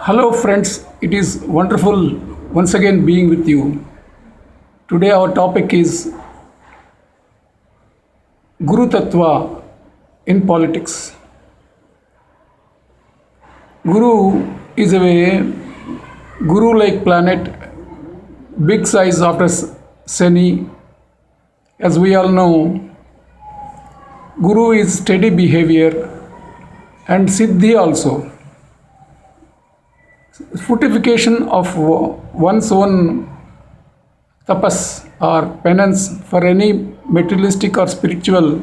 Hello, friends. It is wonderful once again being with you. Today, our topic is Guru Tattva in politics. Guru is a guru like planet, big size after Shani. As we all know, Guru is steady behavior and Siddhi also. Fortification of one's own tapas or penance for any materialistic or spiritual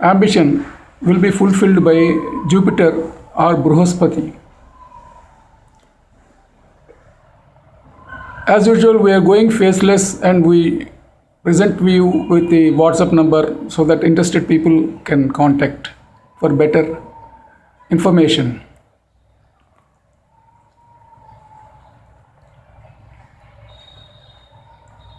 ambition will be fulfilled by Jupiter or Bruhaspati. As usual, we are going faceless and we present you with the WhatsApp number so that interested people can contact for better information.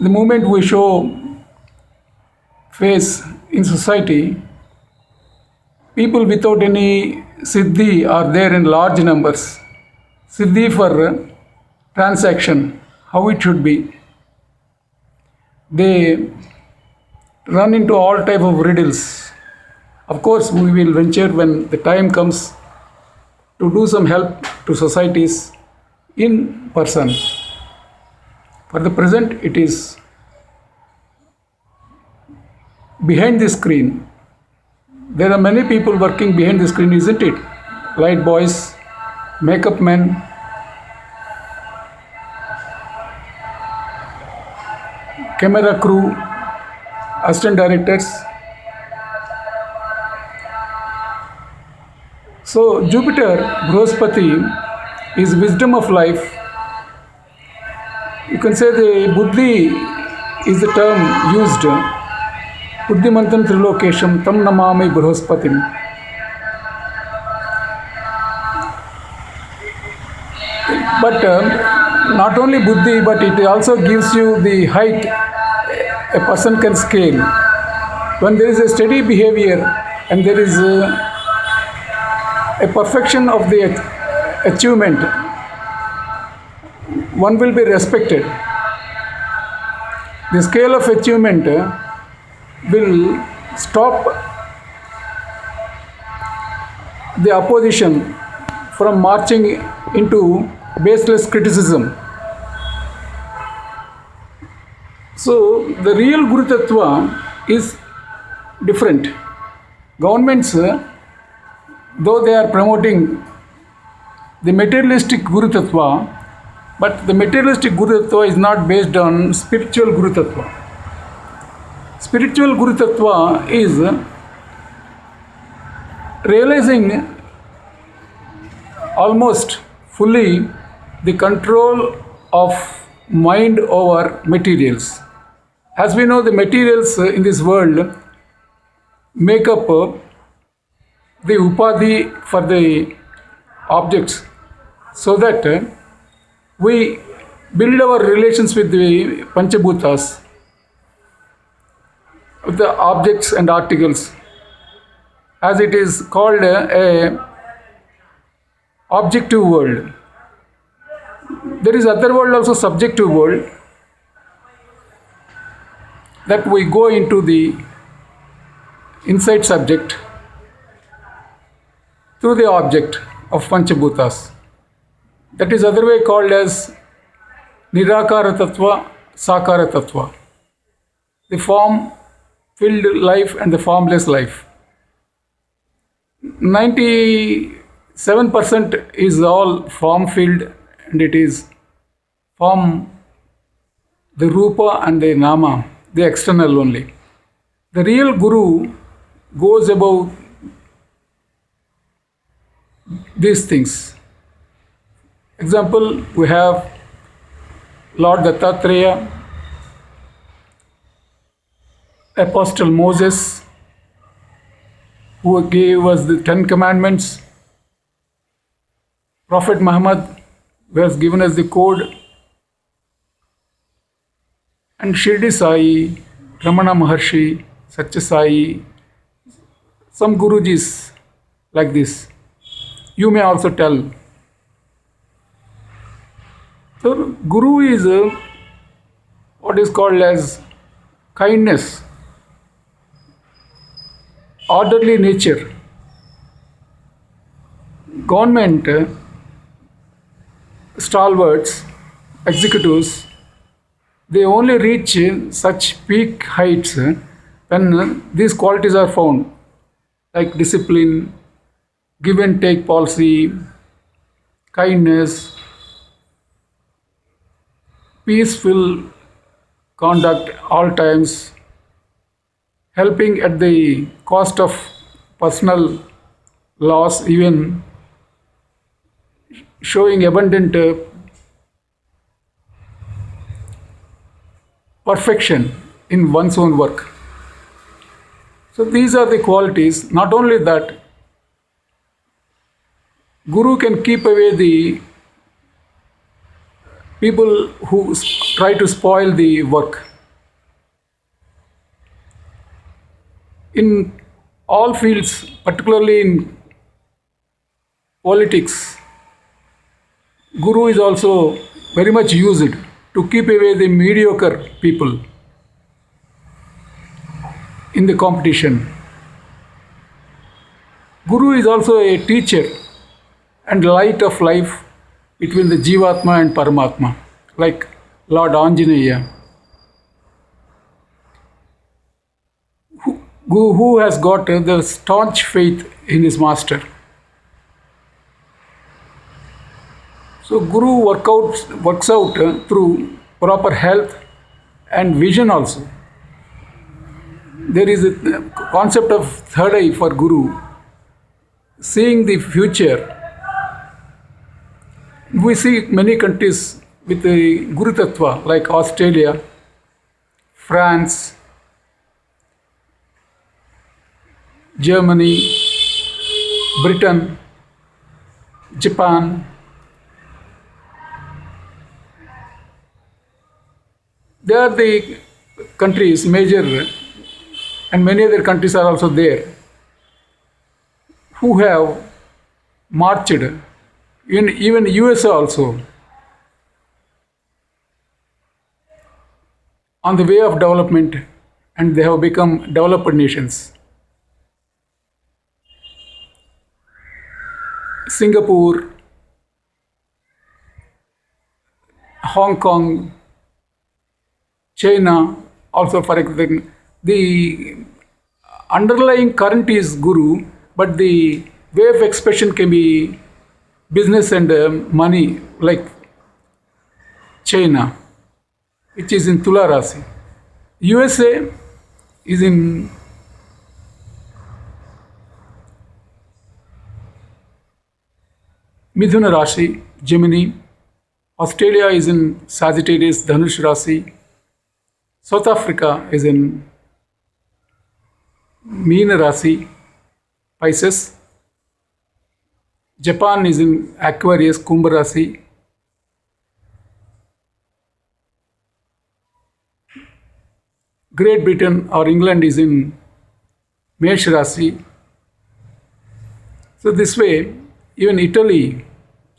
The moment we show face in society, people without any siddhi are there in large numbers. Siddhi for transaction, how it should be. They run into all type of riddles. Of course, we will venture when the time comes to do some help to societies in person. For the present, it is behind the screen. There are many people working behind the screen, isn't it? Light boys, makeup men, camera crew, assistant directors. So Jupiter, Bruhaspati, is wisdom of life. You can say the Buddhi is the term used. Buddhimantam Trilokesham Tam Namami Bruhaspatim. But not only Buddhi, but it also gives you the height a person can scale. When there is a steady behavior and there is a perfection of the achievement, one will be respected. The scale of achievement will stop the opposition from marching into baseless criticism. So the real Guru Tattva is different. Governments, though they are promoting the materialistic Guru Tattva, but the materialistic Guru Tattva is not based on spiritual Guru Tattva. Spiritual Guru Tattva is realizing almost fully the control of mind over materials. As we know, the materials in this world make up the upadhi for the objects, so that we build our relations with the Panchabhutas, with the objects and articles, as it is called a objective world. There is other world also, subjective world, that we go into the inside subject through the object of Panchabhutas. That is otherwise called as Nirakara Tattva, Sakara Tattva. The form-filled life and the formless life. 97% is all form-filled, and it is form, the Rupa and the Nama, the external only. The real Guru goes above these things. Example, we have Lord Dattatreya, Apostle Moses, who gave us the 10 Commandments, Prophet Muhammad, who has given us the code, and Shirdi Sai, Ramana Maharshi, Satya Sai, some Gurujis like this. you may also tell. So, Guru is what is called as kindness, orderly nature. Government, stalwarts, executives, they only reach such peak heights when these qualities are found, like discipline, give and take policy, kindness, peaceful conduct all times, helping at the cost of personal loss, even showing abundant perfection in one's own work. So these are the qualities. Not only that, Guru can keep away the people who try to spoil the work. In all fields, particularly in politics, Guru is also very much used to keep away the mediocre people in the competition. Guru is also a teacher and light of life between the Jivatma and Paramatma, like Lord Anjaneya, who has got the staunch faith in his master. So Guru works out through proper health and vision also. There is a concept of third eye for Guru, seeing the future. We see many countries with the Guru Tattva like Australia, France, Germany, Britain, Japan. They are the countries, major, and many other countries are also there, who have marched, even USA also, on the way of development, and they have become developed nations. Singapore, Hong Kong, China, also for example, the underlying current is Guru, but the way of expression can be business and money, like China, which is in Tula Rasi. USA is in Midhuna Rashi, Gemini. Australia is in Sagittarius, Dhanush Rasi. South Africa is in Meena Rasi, Pisces. Japan is in Aquarius, Kumbh Rasi. Great Britain or England is in Mesh Rasi. So this way, even Italy,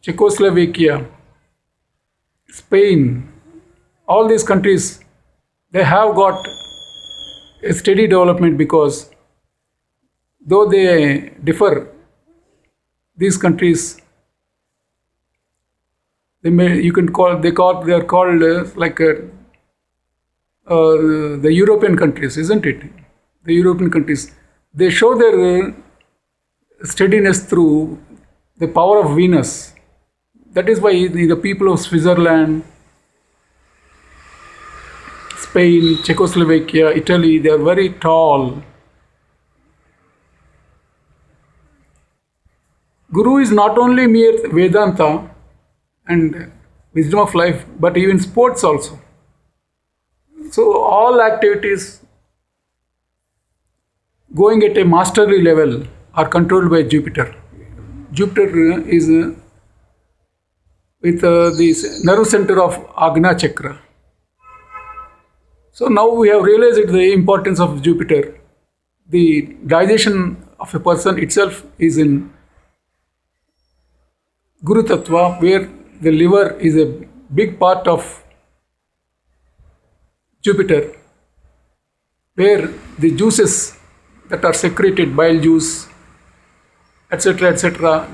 Czechoslovakia, Spain, all these countries, they have got a steady development because though they differ, these countries, they are called the European countries, isn't it? The European countries, they show their steadiness through the power of Venus. That is why the people of Switzerland, Spain, Czechoslovakia, Italy, they are very tall. Guru is not only mere Vedanta and wisdom of life, but even sports also. So all activities going at a masterly level are controlled by Jupiter. Jupiter is with the nerve center of Agna Chakra. So now we have realized the importance of Jupiter. The digestion of a person itself is in Guru Tattva, where the liver is a big part of Jupiter, where the juices that are secreted, bile juice, etc.,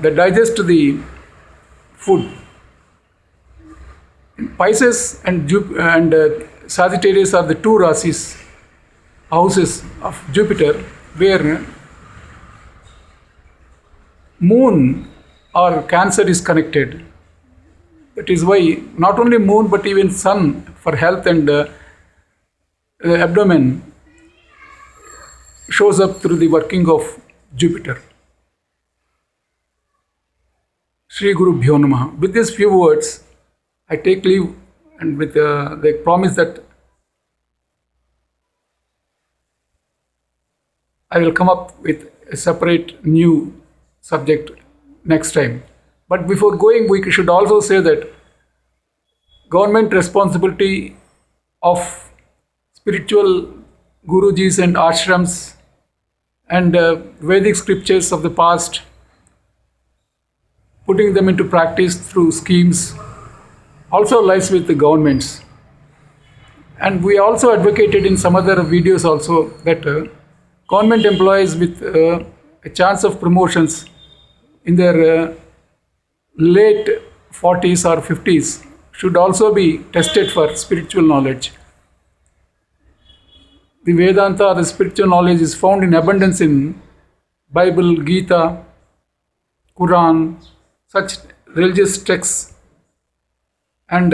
that digest the food. Pisces and Sagittarius are the two rasis, houses of Jupiter, where moon or Cancer is connected. That is why not only moon but even sun for health and abdomen shows up through the working of Jupiter. Shri Guru Bhyo Namaha. With these few words, I take leave, and with the promise that I will come up with a separate new subject next time. But before going, we should also say that government responsibility of spiritual Gurujis and ashrams and Vedic scriptures of the past, putting them into practice through schemes, also lies with the governments. And we also advocated in some other videos also that government employees with a chance of promotions in their late 40s or 50s should also be tested for spiritual knowledge. The Vedanta, the spiritual knowledge, is found in abundance in Bible, Gita, Quran, such religious texts and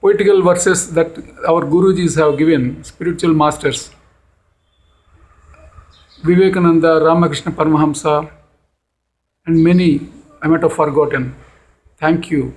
poetical verses that our Gurujis have given, spiritual masters. Vivekananda, Ramakrishna Paramahamsa, and many I might have forgotten. Thank you.